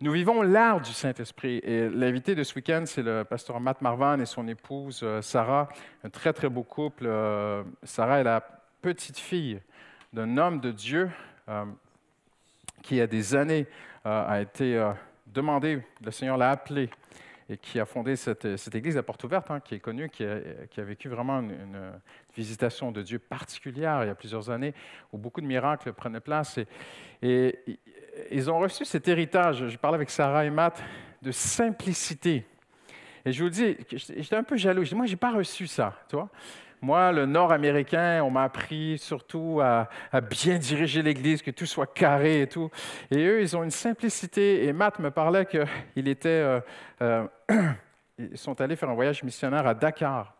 Nous vivons l'ère du Saint-Esprit. Et l'invité de ce week-end, c'est le pasteur Matt Marvan et son épouse Sarah, un très, très beau couple. Sarah est la petite fille d'un homme de Dieu qui, il y a des années, a été demandé, le Seigneur l'a appelé, et qui a fondé cette église à Porte Ouverte, qui est connue, qui a vécu vraiment une visitation de Dieu particulière il y a plusieurs années, où beaucoup de miracles prenaient place. Et ils ont reçu cet héritage, je parlais avec Sarah et Matt, de simplicité. Et je vous dis, j'étais un peu jaloux. Je dis, moi, je n'ai pas reçu ça, tu vois. Moi, le Nord-américain, on m'a appris surtout à bien diriger l'Église, que tout soit carré et tout. Et eux, ils ont une simplicité. Et Matt me parlait qu'ils ils sont allés faire un voyage missionnaire à Dakar.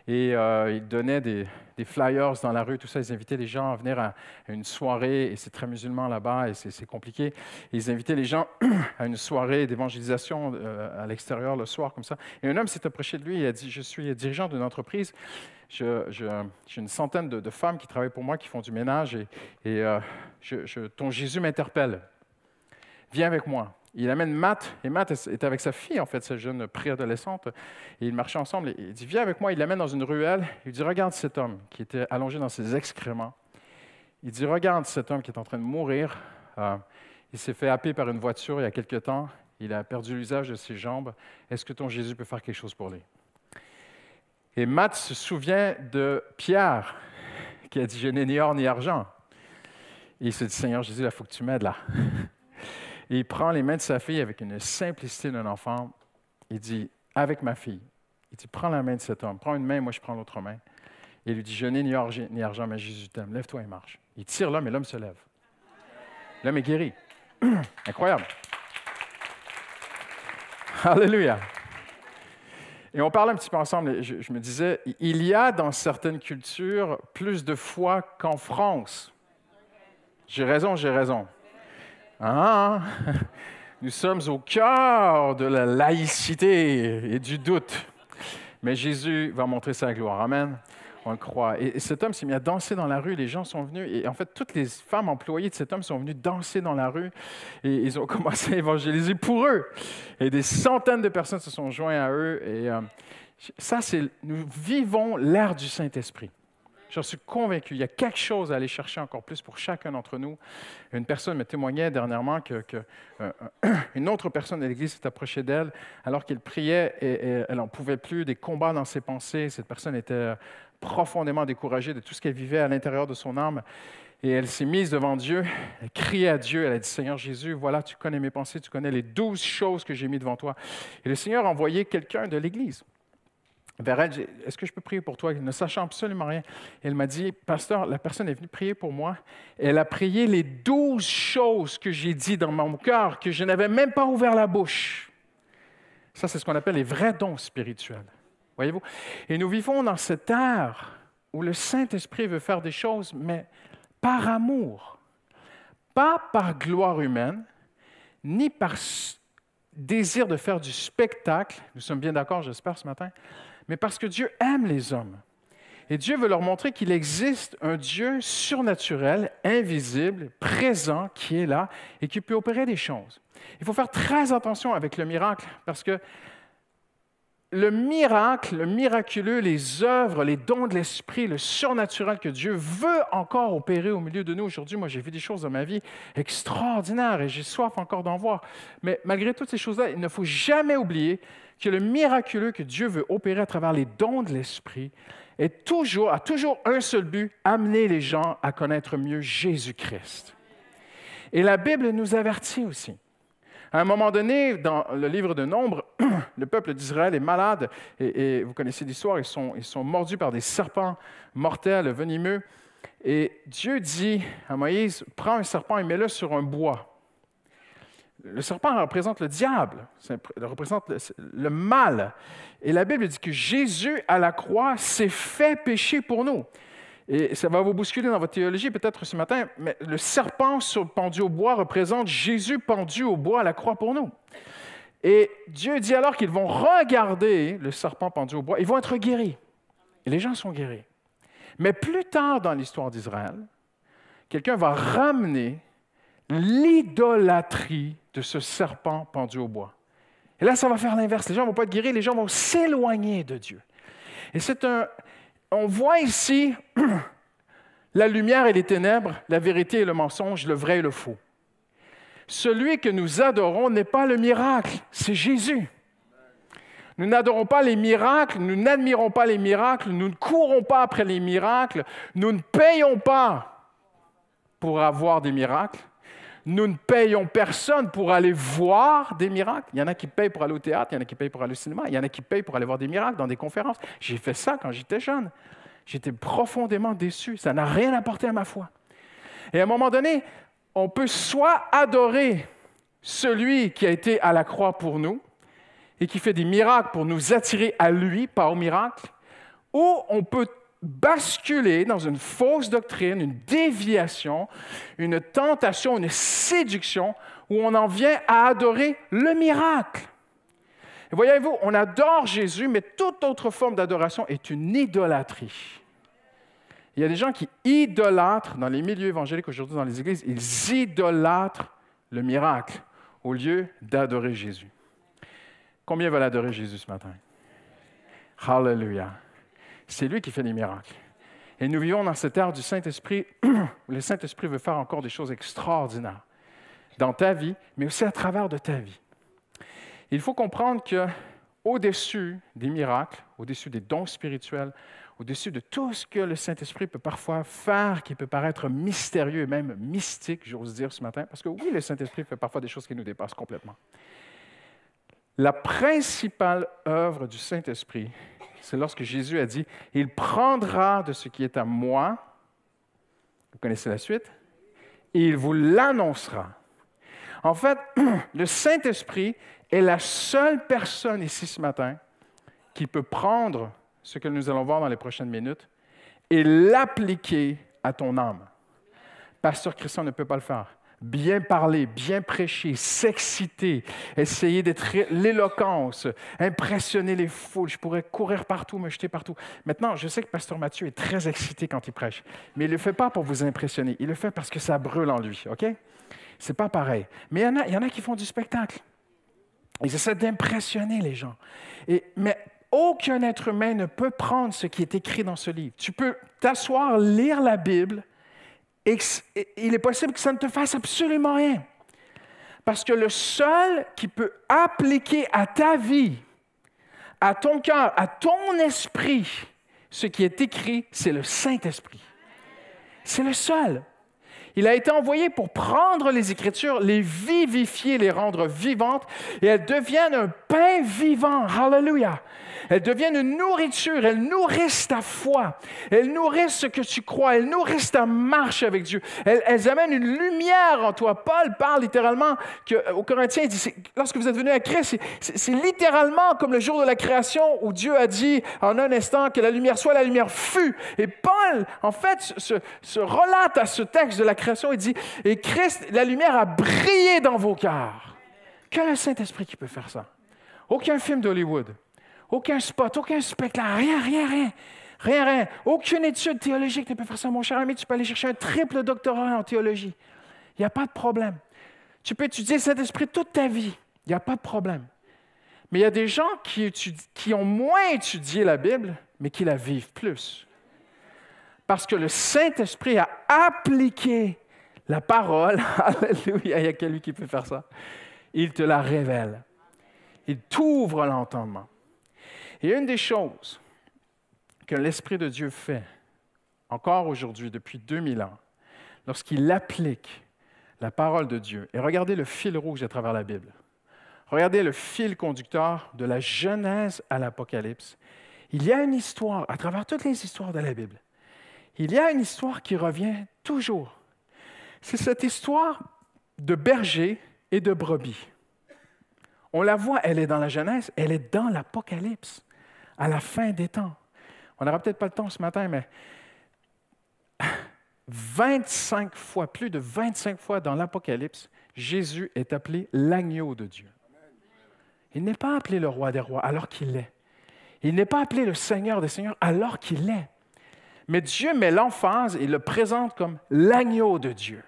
Et ils donnaient des flyers dans la rue, tout ça. Ils invitaient les gens à venir à une soirée, et c'est très musulman là-bas, et c'est compliqué. Et ils invitaient les gens à une soirée d'évangélisation à l'extérieur le soir, comme ça. Et un homme s'est approché de lui et a dit, « Je suis dirigeant d'une entreprise. J'ai une centaine de femmes qui travaillent pour moi, qui font du ménage, et ton Jésus m'interpelle. Viens avec moi. » Il amène Matt, et Matt était avec sa fille, en fait, cette jeune préadolescente, et ils marchaient ensemble. Et il dit, viens avec moi, il l'amène dans une ruelle. Il dit, regarde cet homme qui était allongé dans ses excréments. Il dit, regarde cet homme qui est en train de mourir. Il s'est fait happer par une voiture il y a quelque temps. Il a perdu l'usage de ses jambes. Est-ce que ton Jésus peut faire quelque chose pour lui? Et Matt se souvient de Pierre, qui a dit, je n'ai ni or ni argent. Et il se dit, Seigneur Jésus, il faut que tu m'aides là. Et il prend les mains de sa fille avec une simplicité d'un enfant. Il dit, avec ma fille, il dit, prends la main de cet homme. Prends une main, moi je prends l'autre main. Et il lui dit, je n'ai ni or ni argent, mais Jésus t'aime. Lève-toi et marche. Il tire l'homme et l'homme se lève. L'homme est guéri. Incroyable. Alléluia. Et on parlait un petit peu ensemble, et je me disais, il y a dans certaines cultures plus de foi qu'en France. J'ai raison, j'ai raison. Ah, nous sommes au cœur de la laïcité et du doute. Mais Jésus va montrer sa gloire. Amen. On le croit. Et cet homme s'est mis à danser dans la rue. Les gens sont venus. Et en fait, toutes les femmes employées de cet homme sont venues danser dans la rue. Et ils ont commencé à évangéliser pour eux. Et des centaines de personnes se sont joints à eux. Et nous vivons l'ère du Saint-Esprit. J'en suis convaincu. Il y a quelque chose à aller chercher encore plus pour chacun d'entre nous. Une personne me témoignait dernièrement qu'une autre personne de l'Église s'est approchée d'elle alors qu'elle priait et elle n'en pouvait plus, des combats dans ses pensées. Cette personne était profondément découragée de tout ce qu'elle vivait à l'intérieur de son âme. Et elle s'est mise devant Dieu, elle criait à Dieu, elle a dit, « Seigneur Jésus, voilà, tu connais mes pensées, tu connais les 12 choses que j'ai mises devant toi. » Et le Seigneur a envoyé quelqu'un de l'Église vers elle. « Est-ce que je peux prier pour toi? » Ne sachant absolument rien. Elle m'a dit, « Pasteur, la personne est venue prier pour moi. Elle a prié les 12 choses que j'ai dit dans mon cœur, que je n'avais même pas ouvert la bouche. » Ça, c'est ce qu'on appelle les vrais dons spirituels. Voyez-vous? Et nous vivons dans cette ère où le Saint-Esprit veut faire des choses, mais par amour. Pas par gloire humaine, ni par désir de faire du spectacle. Nous sommes bien d'accord, j'espère, ce matin. Mais parce que Dieu aime les hommes. Et Dieu veut leur montrer qu'il existe un Dieu surnaturel, invisible, présent, qui est là et qui peut opérer des choses. Il faut faire très attention avec le miracle parce que le miracle, le miraculeux, les œuvres, les dons de l'Esprit, le surnaturel que Dieu veut encore opérer au milieu de nous aujourd'hui. Moi, j'ai vu des choses dans ma vie extraordinaires et j'ai soif encore d'en voir. Mais malgré toutes ces choses-là, il ne faut jamais oublier que le miraculeux que Dieu veut opérer à travers les dons de l'Esprit a toujours un seul but, amener les gens à connaître mieux Jésus-Christ. Et la Bible nous avertit aussi. À un moment donné, dans le livre de Nombre, le peuple d'Israël est malade, et vous connaissez l'histoire, ils sont mordus par des serpents mortels, venimeux. Et Dieu dit à Moïse, prends un serpent et mets-le sur un bois. Le serpent représente le diable, représente le mal. Et la Bible dit que Jésus, à la croix, s'est fait péché pour nous. Et ça va vous bousculer dans votre théologie peut-être ce matin, mais le serpent pendu au bois représente Jésus pendu au bois à la croix pour nous. Et Dieu dit alors qu'ils vont regarder le serpent pendu au bois, ils vont être guéris. Et les gens sont guéris. Mais plus tard dans l'histoire d'Israël, quelqu'un va ramener l'idolâtrie de ce serpent pendu au bois. Et là, ça va faire l'inverse. Les gens ne vont pas être guéris, les gens vont s'éloigner de Dieu. Et on voit ici la lumière et les ténèbres, la vérité et le mensonge, le vrai et le faux. Celui que nous adorons n'est pas le miracle, c'est Jésus. Nous n'adorons pas les miracles, nous n'admirons pas les miracles, nous ne courons pas après les miracles, nous ne payons pas pour avoir des miracles, nous ne payons personne pour aller voir des miracles. Il y en a qui payent pour aller au théâtre, il y en a qui payent pour aller au cinéma, il y en a qui payent pour aller voir des miracles dans des conférences. J'ai fait ça quand j'étais jeune. J'étais profondément déçu. Ça n'a rien apporté à ma foi. Et à un moment donné, on peut soit adorer celui qui a été à la croix pour nous et qui fait des miracles pour nous attirer à lui, pas au miracle, ou on peut basculer dans une fausse doctrine, une déviation, une tentation, une séduction, où on en vient à adorer le miracle. Et voyez-vous, on adore Jésus, mais toute autre forme d'adoration est une idolâtrie. Il y a des gens qui idolâtrent, dans les milieux évangéliques aujourd'hui, dans les églises, ils idolâtrent le miracle au lieu d'adorer Jésus. Combien veulent adorer Jésus ce matin? Hallelujah! C'est lui qui fait des miracles. Et nous vivons dans cette ère du Saint-Esprit où le Saint-Esprit veut faire encore des choses extraordinaires dans ta vie, mais aussi à travers de ta vie. Il faut comprendre qu'au-dessus des miracles, au-dessus des dons spirituels, au-dessus de tout ce que le Saint-Esprit peut parfois faire, qui peut paraître mystérieux et même mystique, j'ose dire ce matin, parce que oui, le Saint-Esprit fait parfois des choses qui nous dépassent complètement. La principale œuvre du Saint-Esprit, c'est lorsque Jésus a dit « Il prendra de ce qui est à moi », vous connaissez la suite, « et il vous l'annoncera ». En fait, le Saint-Esprit est la seule personne ici ce matin qui peut prendre ce que nous allons voir dans les prochaines minutes et l'appliquer à ton âme. Pasteur Christian ne peut pas le faire. Bien parler, bien prêcher, s'exciter, essayer d'être l'éloquence, impressionner les foules. Je pourrais courir partout, me jeter partout. Maintenant, je sais que Pasteur Mathieu est très excité quand il prêche, mais il ne le fait pas pour vous impressionner. Il le fait parce que ça brûle en lui, OK? C'est pas pareil. Mais il y en a qui font du spectacle. Ils essaient d'impressionner les gens. Mais aucun être humain ne peut prendre ce qui est écrit dans ce livre. Tu peux t'asseoir, lire la Bible, et il est possible que ça ne te fasse absolument rien. Parce que le seul qui peut appliquer à ta vie, à ton cœur, à ton esprit, ce qui est écrit, c'est le Saint-Esprit. C'est le seul. Il a été envoyé pour prendre les Écritures, les vivifier, les rendre vivantes, et elles deviennent un pain vivant. Hallelujah! Elles deviennent une nourriture, elles nourrissent ta foi, elles nourrissent ce que tu crois, elles nourrissent ta marche avec Dieu. Elles amènent une lumière en toi. Paul parle littéralement aux Corinthiens, il dit, lorsque vous êtes venus à Christ, c'est littéralement comme le jour de la création où Dieu a dit en un instant que la lumière soit, la lumière fut. Et Paul, en fait, se relate à ce texte de la création, il dit, et Christ, la lumière a brillé dans vos cœurs. Quel est le Saint-Esprit qui peut faire ça? Aucun film d'Hollywood. Aucun spot, aucun spectacle, rien. Aucune étude théologique ne peut faire ça. Mon cher ami, tu peux aller chercher un triple doctorat en théologie. Il n'y a pas de problème. Tu peux étudier le Saint-Esprit toute ta vie. Il n'y a pas de problème. Mais il y a des gens qui ont moins étudié la Bible, mais qui la vivent plus. Parce que le Saint-Esprit a appliqué la parole. Alléluia, il y a quelqu'un qui peut faire ça. Il te la révèle. Il t'ouvre l'entendement. Et une des choses que l'Esprit de Dieu fait, encore aujourd'hui, depuis 2000 ans, lorsqu'il applique la parole de Dieu, et regardez le fil rouge à travers la Bible, regardez le fil conducteur de la Genèse à l'Apocalypse, il y a une histoire, à travers toutes les histoires de la Bible, il y a une histoire qui revient toujours. C'est cette histoire de berger et de brebis. On la voit, elle est dans la Genèse, elle est dans l'Apocalypse. À la fin des temps. On n'aura peut-être pas le temps ce matin, mais 25 fois, plus de 25 fois dans l'Apocalypse, Jésus est appelé l'agneau de Dieu. Il n'est pas appelé le roi des rois alors qu'il l'est. Il n'est pas appelé le Seigneur des seigneurs alors qu'il l'est. Mais Dieu met l'emphase et le présente comme l'agneau de Dieu.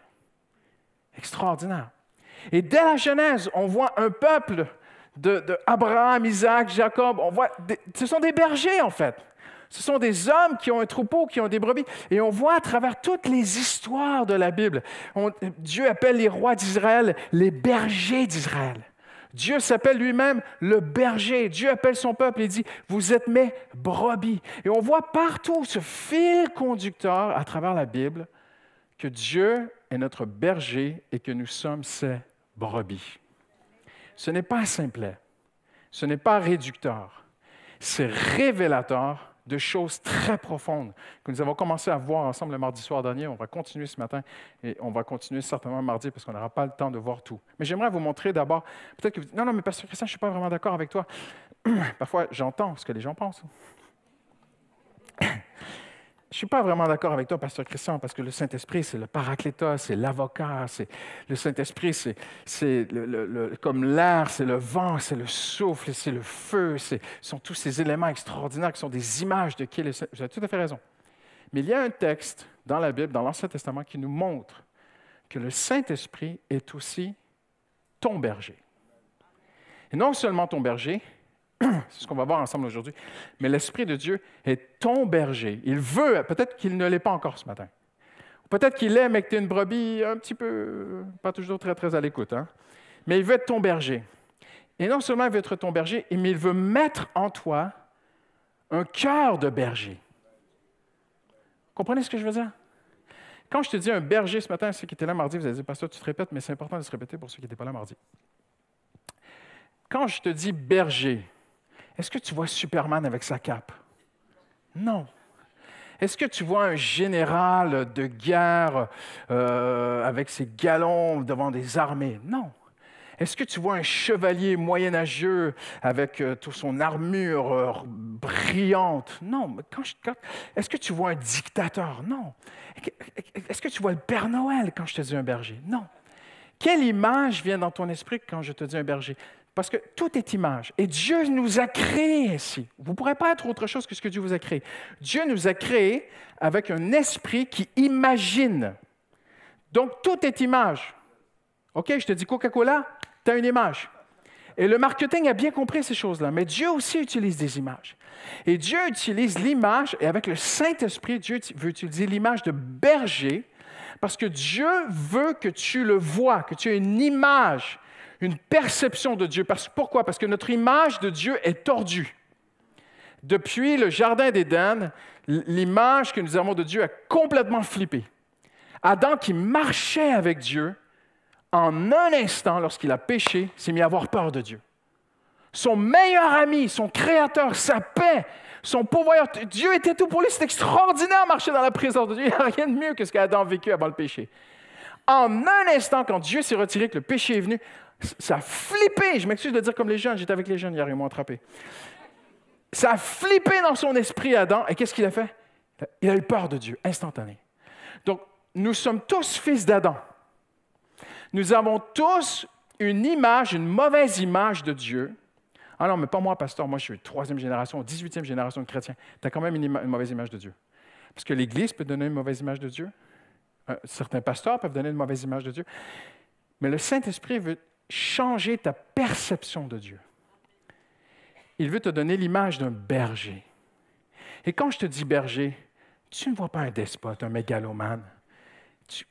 Extraordinaire. Et dès la Genèse, on voit un peuple de Abraham, Isaac, Jacob. Ce sont des bergers, en fait. Ce sont des hommes qui ont un troupeau, qui ont des brebis. Et on voit à travers toutes les histoires de la Bible, Dieu appelle les rois d'Israël les bergers d'Israël. Dieu s'appelle lui-même le berger. Dieu appelle son peuple et dit, « Vous êtes mes brebis. » Et on voit partout ce fil conducteur à travers la Bible que Dieu est notre berger et que nous sommes ses brebis. Ce n'est pas simplet. Ce n'est pas réducteur. C'est révélateur de choses très profondes que nous avons commencé à voir ensemble le mardi soir dernier. On va continuer ce matin et on va continuer certainement mardi parce qu'on n'aura pas le temps de voir tout. Mais j'aimerais vous montrer d'abord, peut-être que vous dites, non, mais Pasteur Christian, je ne suis pas vraiment d'accord avec toi. Parfois, j'entends ce que les gens pensent. Je ne suis pas vraiment d'accord avec toi, Pasteur Christian, parce que le Saint-Esprit, c'est le paraclétos, c'est l'avocat, le Saint-Esprit, c'est comme l'air, c'est le vent, c'est le souffle, c'est le feu, ce sont tous ces éléments extraordinaires qui sont des images de qui est le Saint-Esprit. Vous avez tout à fait raison. Mais il y a un texte dans la Bible, dans l'Ancien Testament, qui nous montre que le Saint-Esprit est aussi ton berger. Et non seulement ton berger, c'est ce qu'on va voir ensemble aujourd'hui. Mais l'Esprit de Dieu est ton berger. Il veut, peut-être qu'il ne l'est pas encore ce matin. Peut-être qu'il aime que tu es une brebis un petit peu, pas toujours très, très à l'écoute, hein? Mais il veut être ton berger. Et non seulement il veut être ton berger, mais il veut mettre en toi un cœur de berger. Comprenez ce que je veux dire? Quand je te dis un berger ce matin, ceux qui étaient là mardi, vous allez dire, Pasteur, tu te répètes, mais c'est important de se répéter pour ceux qui n'étaient pas là mardi. Quand je te dis berger, est-ce que tu vois Superman avec sa cape? Non. Est-ce que tu vois un général de guerre avec ses galons devant des armées? Non. Est-ce que tu vois un chevalier moyenâgeux avec toute son armure brillante? Non. Est-ce que tu vois un dictateur? Non. Est-ce que tu vois le Père Noël quand je te dis un berger? Non. Quelle image vient dans ton esprit quand je te dis un berger? Parce que tout est image. Et Dieu nous a créés ainsi. Vous ne pourrez pas être autre chose que ce que Dieu vous a créé. Dieu nous a créés avec un esprit qui imagine. Donc, tout est image. OK, je te dis Coca-Cola, tu as une image. Et le marketing a bien compris ces choses-là. Mais Dieu aussi utilise des images. Et Dieu utilise l'image, et avec le Saint-Esprit, Dieu veut utiliser l'image de berger, parce que Dieu veut que tu le vois, que tu aies une image, une perception de Dieu. Pourquoi? Parce que notre image de Dieu est tordue. Depuis le Jardin d'Éden, l'image que nous avons de Dieu a complètement flippé. Adam, qui marchait avec Dieu, en un instant, lorsqu'il a péché, s'est mis à avoir peur de Dieu. Son meilleur ami, son créateur, sa paix, son pourvoyeur, Dieu était tout pour lui. C'est extraordinaire de marcher dans la présence de Dieu. Il n'y a rien de mieux que ce qu'Adam a vécu avant le péché. En un instant, quand Dieu s'est retiré, que le péché est venu, ça a flippé. Je m'excuse de dire comme les jeunes, j'étais avec les jeunes hier, ils m'ont attrapé. Ça a flippé dans son esprit, Adam. Et qu'est-ce qu'il a fait? Il a eu peur de Dieu, instantané. Donc, nous sommes tous fils d'Adam. Nous avons tous une image, une mauvaise image de Dieu. Ah non, mais pas moi, pasteur. Moi, je suis 3e génération, 18e génération de chrétiens. Tu as quand même une mauvaise image de Dieu. Parce que l'Église peut donner une mauvaise image de Dieu. Certains pasteurs peuvent donner une mauvaise image de Dieu. Mais le Saint-Esprit veut changer ta perception de Dieu. Il veut te donner l'image d'un berger. Et quand je te dis berger, tu ne vois pas un despote, un mégalomane.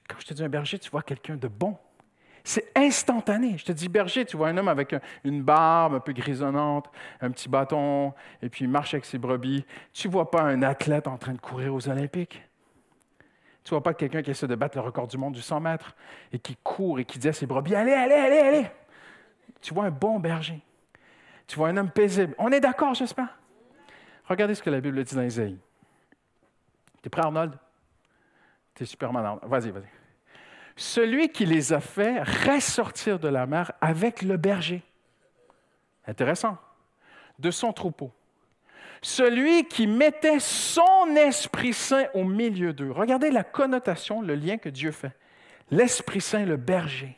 Quand je te dis un berger, tu vois quelqu'un de bon. C'est instantané. Je te dis berger, tu vois un homme avec une barbe un peu grisonnante, un petit bâton, et puis il marche avec ses brebis. Tu ne vois pas un athlète en train de courir aux Olympiques. Tu ne vois pas quelqu'un qui essaie de battre le record du monde du 100 mètres et qui court et qui dit à ses brebis, « Allez, allez, allez, allez! » Tu vois un bon berger. Tu vois un homme paisible. On est d'accord, j'espère? Regardez ce que la Bible dit dans Isaïe. Tu es prêt, Arnold? Tu es Superman, Arnold. Vas-y, vas-y. Celui qui les a fait ressortir de la mer avec le berger. Intéressant. De son troupeau. Celui qui mettait son Esprit Saint au milieu d'eux. Regardez la connotation, le lien que Dieu fait. L'Esprit Saint, le berger.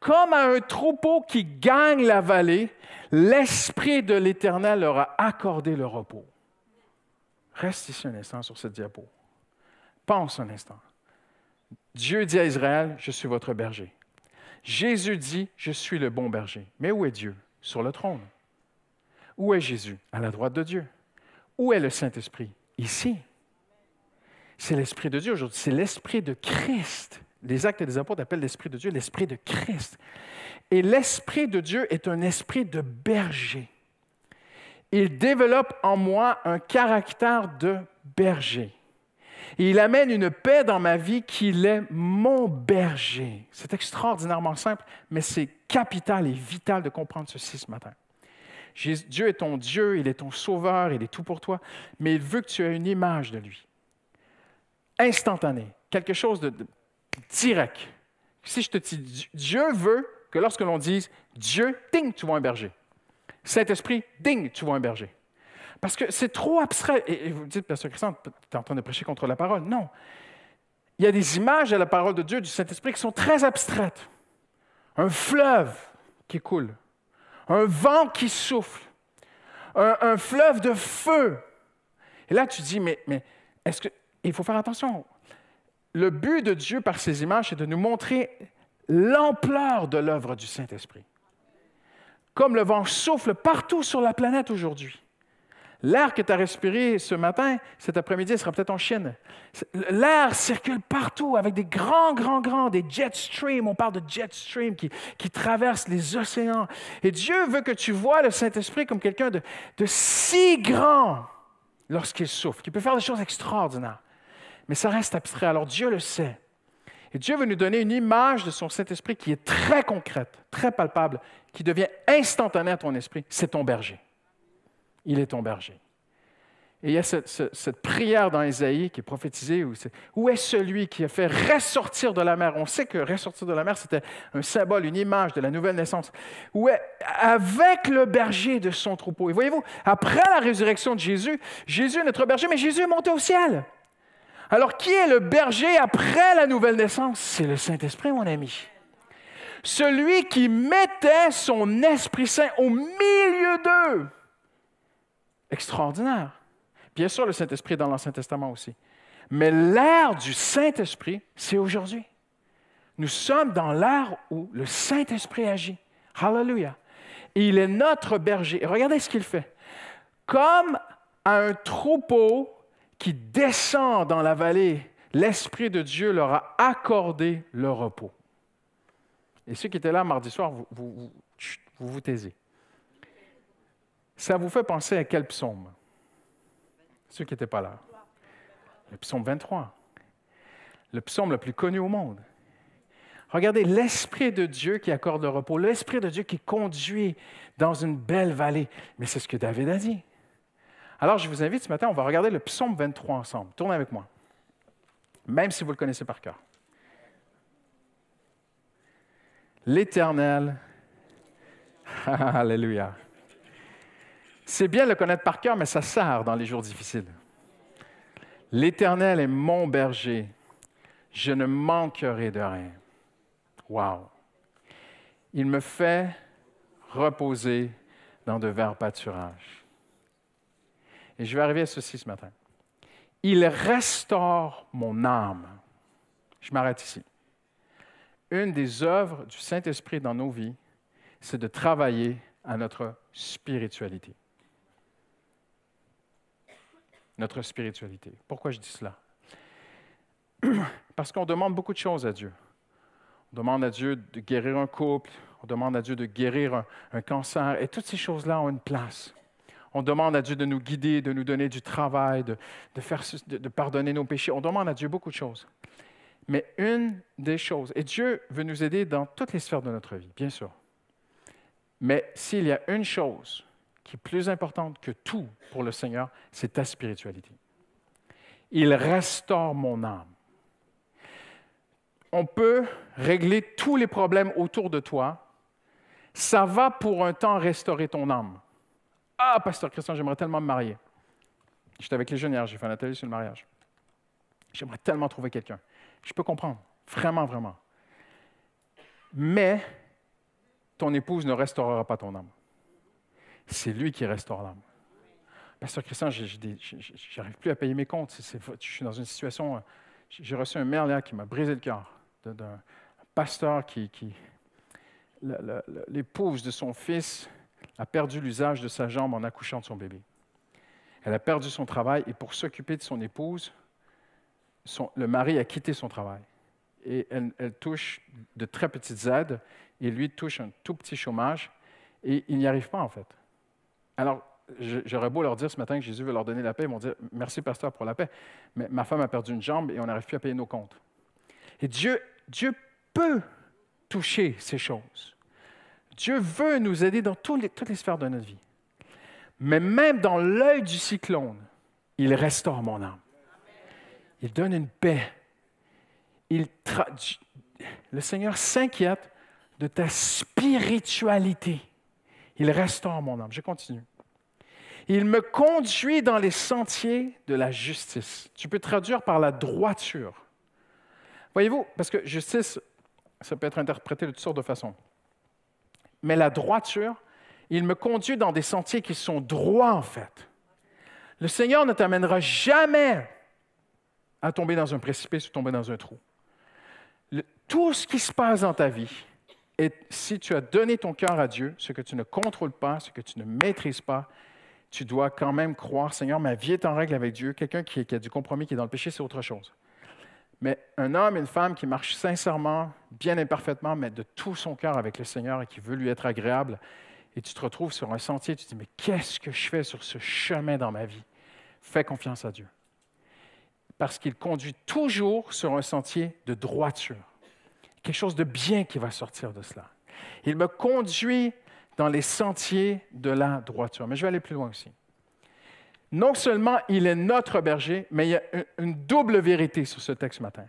Comme à un troupeau qui gagne la vallée, l'Esprit de l'Éternel leur a accordé le repos. Reste ici un instant sur cette diapo. Pense un instant. Dieu dit à Israël, « Je suis votre berger. » Jésus dit, je suis le bon berger. Mais où est Dieu? Sur le trône. Où est Jésus? À la droite de Dieu. Où est le Saint-Esprit? Ici. C'est l'Esprit de Dieu aujourd'hui. C'est l'Esprit de Christ. Les Actes des Apôtres appellent l'Esprit de Dieu l'Esprit de Christ. Et l'Esprit de Dieu est un esprit de berger. Il développe en moi un caractère de berger. Et il amène une paix dans ma vie qu'il est mon berger. C'est extraordinairement simple, mais c'est capital et vital de comprendre ceci ce matin. Dieu est ton Dieu, il est ton sauveur, il est tout pour toi, mais il veut que tu aies une image de lui. Instantanée, quelque chose de direct. Si je te dis, Dieu veut que lorsque l'on dise Dieu, ding, tu vois un berger. Saint-Esprit, ding, tu vois un berger. Parce que c'est trop abstrait. Et vous dites, Pasteur Christian, tu es en train de prêcher contre la parole. Non. Il y a des images à la parole de Dieu, du Saint-Esprit, qui sont très abstraites. Un fleuve qui coule. Un vent qui souffle. Un fleuve de feu. Et là, tu dis, mais est-ce que... Il faut faire attention. Le but de Dieu par ces images, c'est de nous montrer l'ampleur de l'œuvre du Saint-Esprit. Comme le vent souffle partout sur la planète aujourd'hui. L'air que tu as respiré ce matin, cet après-midi, sera peut-être en Chine. L'air circule partout avec des grands, des jet streams. On parle de jet streams qui traversent les océans. Et Dieu veut que tu vois le Saint-Esprit comme quelqu'un de si grand lorsqu'il souffle, qui peut faire des choses extraordinaires. Mais ça reste abstrait. Alors Dieu le sait. Et Dieu veut nous donner une image de son Saint-Esprit qui est très concrète, très palpable, qui devient instantanée à ton esprit. C'est ton berger. Il est ton berger. Et il y a cette prière dans Ésaïe qui est prophétisée, où est celui qui a fait ressortir de la mer? On sait que ressortir de la mer, c'était un symbole, une image de la nouvelle naissance. Où est avec le berger de son troupeau. Et voyez-vous, après la résurrection de Jésus, Jésus est notre berger, mais Jésus est monté au ciel. Alors, qui est le berger après la nouvelle naissance? C'est le Saint-Esprit, mon ami. Celui qui mettait son Esprit Saint au milieu d'eux. Extraordinaire. Bien sûr, le Saint-Esprit est dans l'Ancien Testament aussi. Mais l'ère du Saint-Esprit, c'est aujourd'hui. Nous sommes dans l'ère où le Saint-Esprit agit. Hallelujah. Et il est notre berger. Et regardez ce qu'il fait. Comme à un troupeau qui descend dans la vallée, l'Esprit de Dieu leur a accordé le repos. Et ceux qui étaient là mardi soir, vous taisez. Ça vous fait penser à quel psaume? Ceux qui n'étaient pas là. Le psaume 23. Le psaume le plus connu au monde. Regardez, l'Esprit de Dieu qui accorde le repos, l'Esprit de Dieu qui conduit dans une belle vallée. Mais c'est ce que David a dit. Alors, je vous invite ce matin, on va regarder le psaume 23 ensemble. Tournez avec moi. Même si vous le connaissez par cœur. L'Éternel. Alléluia. C'est bien de le connaître par cœur, mais ça sert dans les jours difficiles. L'Éternel est mon berger. Je ne manquerai de rien. Wow! Il me fait reposer dans de verts pâturages. Et je vais arriver à ceci ce matin. Il restaure mon âme. Je m'arrête ici. Une des œuvres du Saint-Esprit dans nos vies, c'est de travailler à notre spiritualité. Notre spiritualité. Pourquoi je dis cela? Parce qu'on demande beaucoup de choses à Dieu. On demande à Dieu de guérir un couple, on demande à Dieu de guérir un cancer, et toutes ces choses-là ont une place. On demande à Dieu de nous guider, de nous donner du travail, de pardonner nos péchés. On demande à Dieu beaucoup de choses. Mais une des choses, et Dieu veut nous aider dans toutes les sphères de notre vie, bien sûr. Mais s'il y a une chose qui est plus importante que tout pour le Seigneur, c'est ta spiritualité. Il restaure mon âme. On peut régler tous les problèmes autour de toi. Ça va pour un temps restaurer ton âme. Ah, Pasteur Christian, j'aimerais tellement me marier. J'étais avec les jeunes hier, j'ai fait un atelier sur le mariage. J'aimerais tellement trouver quelqu'un. Je peux comprendre, vraiment, vraiment. Mais ton épouse ne restaurera pas ton âme. C'est lui qui restaure l'âme. Pasteur Christian, je n'arrive plus à payer mes comptes. Je suis dans une situation... J'ai reçu un mail là qui m'a brisé le cœur d'un pasteur qui l'épouse de son fils a perdu l'usage de sa jambe en accouchant de son bébé. Elle a perdu son travail et pour s'occuper de son épouse, le mari a quitté son travail. Et elle touche de très petites aides et lui touche un tout petit chômage et il n'y arrive pas en fait. Alors, j'aurais beau leur dire ce matin que Jésus veut leur donner la paix, ils vont dire « Merci, pasteur, pour la paix. » Mais ma femme a perdu une jambe et on n'arrive plus à payer nos comptes. Et Dieu peut toucher ces choses. Dieu veut nous aider dans toutes les sphères de notre vie. Mais même dans l'œil du cyclone, il restaure mon âme. Il donne une paix. Le Seigneur s'inquiète de ta spiritualité. Il restaure mon âme. Je continue. Il me conduit dans les sentiers de la justice. Tu peux traduire par la droiture. Voyez-vous, parce que justice, ça peut être interprété de toutes sortes de façons. Mais la droiture, il me conduit dans des sentiers qui sont droits, en fait. Le Seigneur ne t'amènera jamais à tomber dans un précipice ou tomber dans un trou. Tout ce qui se passe dans ta vie, et si tu as donné ton cœur à Dieu, ce que tu ne contrôles pas, ce que tu ne maîtrises pas, tu dois quand même croire, Seigneur, ma vie est en règle avec Dieu. Quelqu'un qui a du compromis, qui est dans le péché, c'est autre chose. Mais un homme et une femme qui marchent sincèrement, bien imparfaitement, mais de tout son cœur avec le Seigneur et qui veut lui être agréable, et tu te retrouves sur un sentier, tu te dis, mais qu'est-ce que je fais sur ce chemin dans ma vie? Fais confiance à Dieu. Parce qu'il conduit toujours sur un sentier de droiture. Quelque chose de bien qui va sortir de cela. Il me conduit dans les sentiers de la droiture. Mais je vais aller plus loin aussi. Non seulement il est notre berger, mais il y a une double vérité sur ce texte ce matin.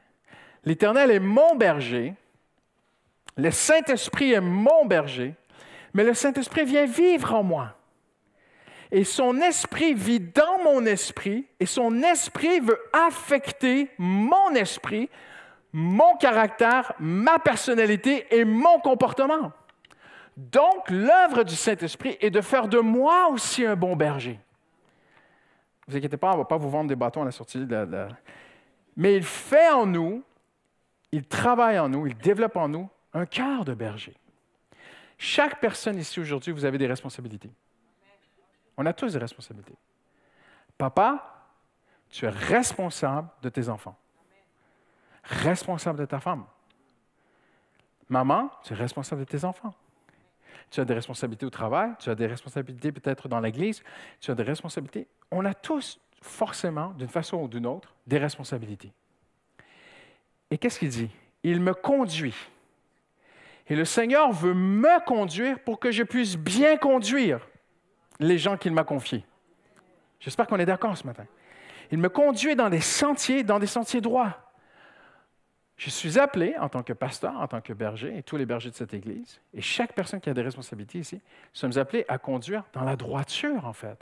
L'Éternel est mon berger, le Saint-Esprit est mon berger, mais le Saint-Esprit vient vivre en moi. Et son esprit vit dans mon esprit, et son esprit veut affecter mon esprit, mon caractère, ma personnalité et mon comportement. Donc, l'œuvre du Saint-Esprit est de faire de moi aussi un bon berger. Ne vous inquiétez pas, on ne va pas vous vendre des bâtons à la sortie. Mais il fait en nous, il travaille en nous, il développe en nous un cœur de berger. Chaque personne ici aujourd'hui, vous avez des responsabilités. On a tous des responsabilités. Papa, tu es responsable de tes enfants. Responsable de ta femme. Maman, tu es responsable de tes enfants. Tu as des responsabilités au travail, tu as des responsabilités peut-être dans l'Église, tu as des responsabilités. On a tous, forcément, d'une façon ou d'une autre, des responsabilités. Et qu'est-ce qu'il dit? Il me conduit. Et le Seigneur veut me conduire pour que je puisse bien conduire les gens qu'il m'a confiés. J'espère qu'on est d'accord ce matin. Il me conduit dans des sentiers droits. Je suis appelé en tant que pasteur, en tant que berger, et tous les bergers de cette Église, et chaque personne qui a des responsabilités ici, nous sommes appelés à conduire dans la droiture, en fait.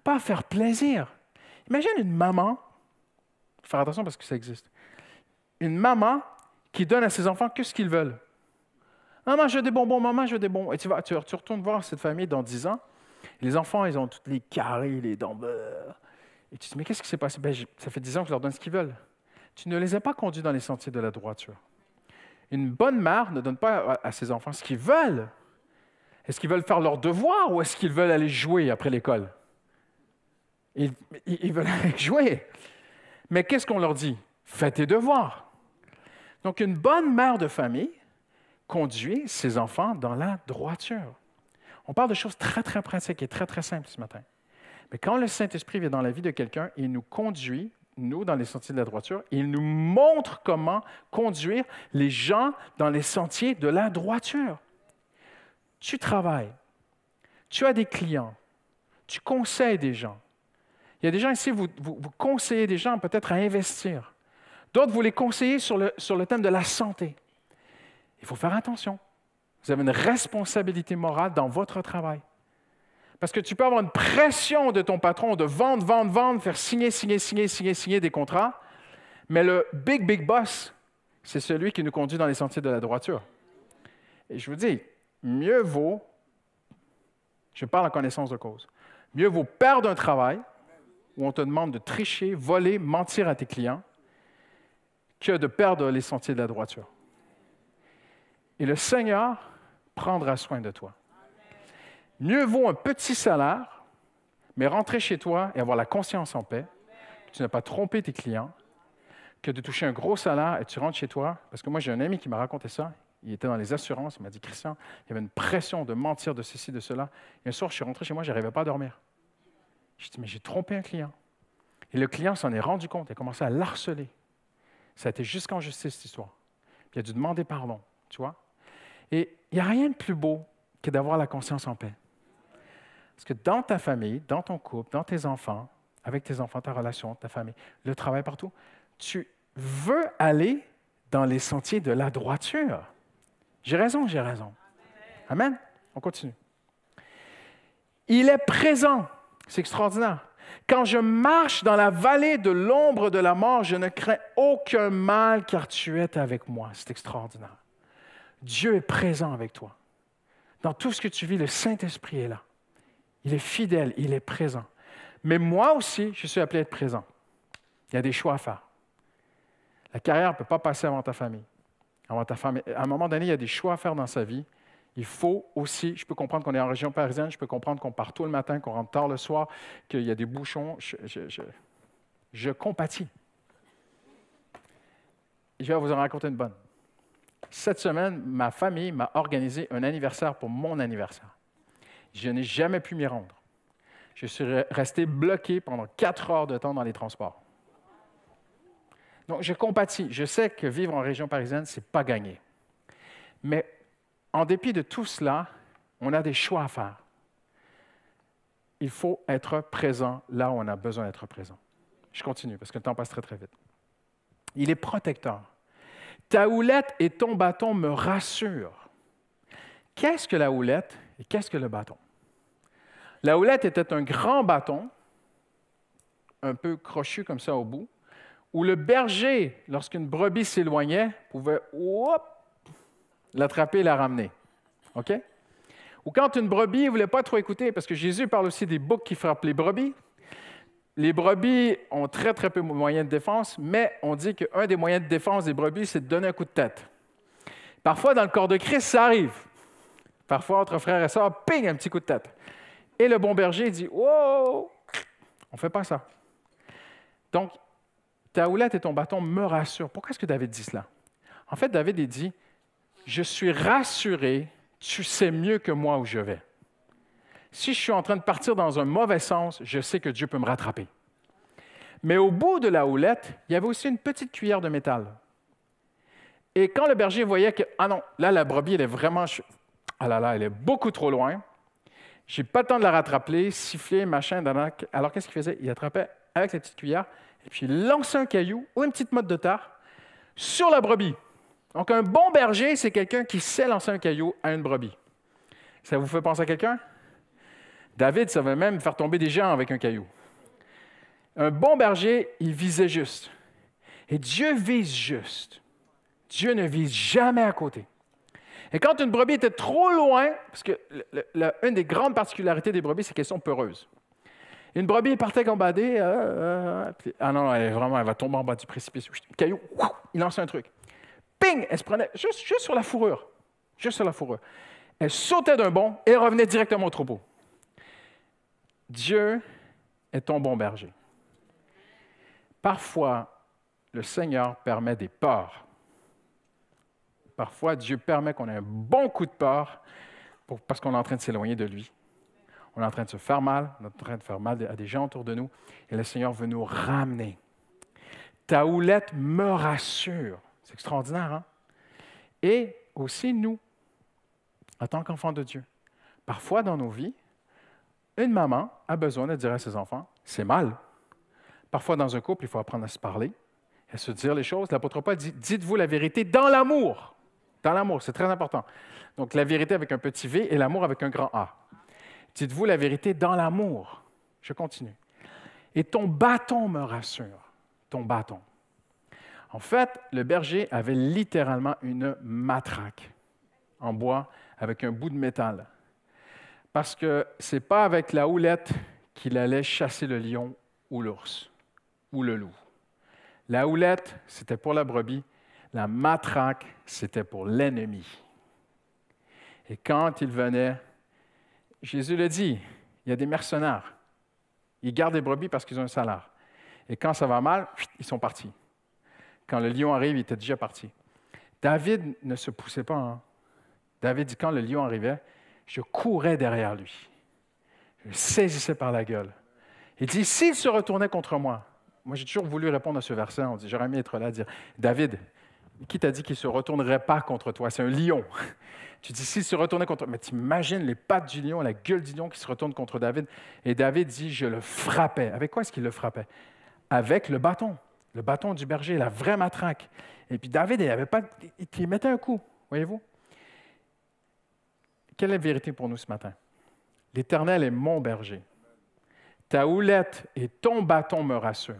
Pas à faire plaisir. Imagine une maman, il faut faire attention parce que ça existe, une maman qui donne à ses enfants que ce qu'ils veulent. Maman, je veux des bonbons, maman, je veux des bonbons. Et tu retournes voir cette famille dans 10 ans, et les enfants, ils ont tous les carrés, les dents. Et tu te dis, mais qu'est-ce qui s'est passé? Ça fait 10 ans que je leur donne ce qu'ils veulent. Tu ne les as pas conduits dans les sentiers de la droiture. Une bonne mère ne donne pas à ses enfants ce qu'ils veulent. Est-ce qu'ils veulent faire leurs devoirs ou est-ce qu'ils veulent aller jouer après l'école? Ils veulent aller jouer. Mais qu'est-ce qu'on leur dit? Fais tes devoirs. Donc, une bonne mère de famille conduit ses enfants dans la droiture. On parle de choses très, très pratiques et très, très simples ce matin. Mais quand le Saint-Esprit vient dans la vie de quelqu'un, il nous conduit, nous, dans les sentiers de la droiture, il nous montre comment conduire les gens dans les sentiers de la droiture. Tu travailles, tu as des clients, tu conseilles des gens. Il y a des gens ici, vous conseillez des gens peut-être à investir. D'autres, vous les conseillez sur le thème de la santé. Il faut faire attention. Vous avez une responsabilité morale dans votre travail. Parce que tu peux avoir une pression de ton patron de vendre, faire signer des contrats, mais le big boss, c'est celui qui nous conduit dans les sentiers de la droiture. Et je vous dis, mieux vaut, je parle en connaissance de cause, mieux vaut perdre un travail où on te demande de tricher, voler, mentir à tes clients, que de perdre les sentiers de la droiture. Et le Seigneur prendra soin de toi. Mieux vaut un petit salaire, mais rentrer chez toi et avoir la conscience en paix, que tu n'as pas trompé tes clients, que de toucher un gros salaire et tu rentres chez toi. Parce que moi, j'ai un ami qui m'a raconté ça. Il était dans les assurances. Il m'a dit, Christian, il y avait une pression de mentir de ceci, de cela. Et un soir, je suis rentré chez moi, je n'arrivais pas à dormir. Je dis, mais j'ai trompé un client. Et le client s'en est rendu compte. Il a commencé à l'harceler. Ça a été jusqu'en justice, cette histoire. Puis il a dû demander pardon, tu vois. Et il n'y a rien de plus beau que d'avoir la conscience en paix. Parce que dans ta famille, dans ton couple, dans tes enfants, avec tes enfants, ta relation, ta famille, le travail partout, tu veux aller dans les sentiers de la droiture. J'ai raison, j'ai raison. Amen. On continue. Il est présent. C'est extraordinaire. Quand je marche dans la vallée de l'ombre de la mort, je ne crains aucun mal car tu es avec moi. C'est extraordinaire. Dieu est présent avec toi. Dans tout ce que tu vis, le Saint-Esprit est là. Il est fidèle, il est présent. Mais moi aussi, je suis appelé à être présent. Il y a des choix à faire. La carrière ne peut pas passer avant ta famille. Avant ta famille. À un moment donné, il y a des choix à faire dans sa vie. Il faut aussi, je peux comprendre qu'on est en région parisienne, je peux comprendre qu'on part tôt le matin, qu'on rentre tard le soir, qu'il y a des bouchons. Je compatis. Je vais vous en raconter une bonne. Cette semaine, ma famille m'a organisé un anniversaire pour mon anniversaire. Je n'ai jamais pu m'y rendre. Je suis resté bloqué pendant 4 heures de temps dans les transports. Donc, je compatis. Je sais que vivre en région parisienne, ce n'est pas gagné. Mais en dépit de tout cela, on a des choix à faire. Il faut être présent là où on a besoin d'être présent. Je continue parce que le temps passe très, très vite. Il est protecteur. Ta houlette et ton bâton me rassurent. Qu'est-ce que la houlette et qu'est-ce que le bâton? La houlette était un grand bâton, un peu crochu comme ça au bout, où le berger, lorsqu'une brebis s'éloignait, pouvait l'attraper et la ramener. OK? Ou quand une brebis ne voulait pas trop écouter, parce que Jésus parle aussi des boucs qui frappent les brebis. Les brebis ont très, très peu de moyens de défense, mais on dit qu'un des moyens de défense des brebis, c'est de donner un coup de tête. Parfois, dans le corps de Christ, ça arrive. Parfois, entre frères et sœurs, ping, un petit coup de tête. Et le bon berger dit « Wow! » On ne fait pas ça. Donc, ta houlette et ton bâton me rassurent. Pourquoi est-ce que David dit cela? En fait, David il dit « Je suis rassuré, tu sais mieux que moi où je vais. Si je suis en train de partir dans un mauvais sens, je sais que Dieu peut me rattraper. » Mais au bout de la houlette, il y avait aussi une petite cuillère de métal. Et quand le berger voyait que « Ah non, là, la brebis, elle est vraiment... Ah là là, elle est beaucoup trop loin. » Je n'ai pas le temps de la rattraper, siffler, machin. Alors, qu'est-ce qu'il faisait? Il attrapait avec la petite cuillère et puis il lançait un caillou ou une petite motte de terre sur la brebis. Donc, un bon berger, c'est quelqu'un qui sait lancer un caillou à une brebis. Ça vous fait penser à quelqu'un? David savait même faire tomber des géants avec un caillou. Un bon berger, il visait juste. Et Dieu vise juste. Dieu ne vise jamais à côté. Et quand une brebis était trop loin, parce que une des grandes particularités des brebis, c'est qu'elles sont peureuses. Une brebis partait gambader, ah non, elle va tomber en bas du précipice. Caillou, il lançait un truc. Ping, elle se prenait juste sur la fourrure. Juste sur la fourrure. Elle sautait d'un bond et revenait directement au troupeau. Dieu est ton bon berger. Parfois, le Seigneur permet des peurs. Parfois, Dieu permet qu'on ait un bon coup de peur parce qu'on est en train de s'éloigner de lui. On est en train de se faire mal, on est en train de faire mal à des gens autour de nous, et le Seigneur veut nous ramener. Ta houlette me rassure. C'est extraordinaire, hein? Et aussi nous, en tant qu'enfants de Dieu. Parfois, dans nos vies, une maman a besoin de dire à ses enfants, c'est mal. Parfois, dans un couple, il faut apprendre à se parler, à se dire les choses. L'apôtre Paul dit, dites-vous la vérité dans l'amour. Dans l'amour, c'est très important. Donc, la vérité avec un petit V et l'amour avec un grand A. Dites-vous la vérité dans l'amour. Je continue. Et ton bâton me rassure. Ton bâton. En fait, le berger avait littéralement une matraque en bois avec un bout de métal. Parce que ce n'est pas avec la houlette qu'il allait chasser le lion ou l'ours ou le loup. La houlette, c'était pour la brebis. La matraque, c'était pour l'ennemi. Et quand ils venaient, Jésus le dit, il y a des mercenaires. Ils gardent les brebis parce qu'ils ont un salaire. Et quand ça va mal, ils sont partis. Quand le lion arrive, il était déjà parti. David ne se poussait pas. Hein. David dit, quand le lion arrivait, je courais derrière lui. Je le saisissais par la gueule. Il dit, s'il se retournait contre moi, moi j'ai toujours voulu répondre à ce verset, on dit, j'aurais aimé être là et dire, David, qui t'a dit qu'il ne se retournerait pas contre toi? C'est un lion. Tu dis, s'il se retournait contre toi, mais tu imagines les pattes du lion, la gueule du lion qui se retourne contre David. Et David dit, je le frappais. Avec quoi est-ce qu'il le frappait? Avec le bâton du berger, la vraie matraque. Et puis David, il mettait un coup, voyez-vous? Quelle est la vérité pour nous ce matin? L'Éternel est mon berger. Ta houlette et ton bâton me rassurent.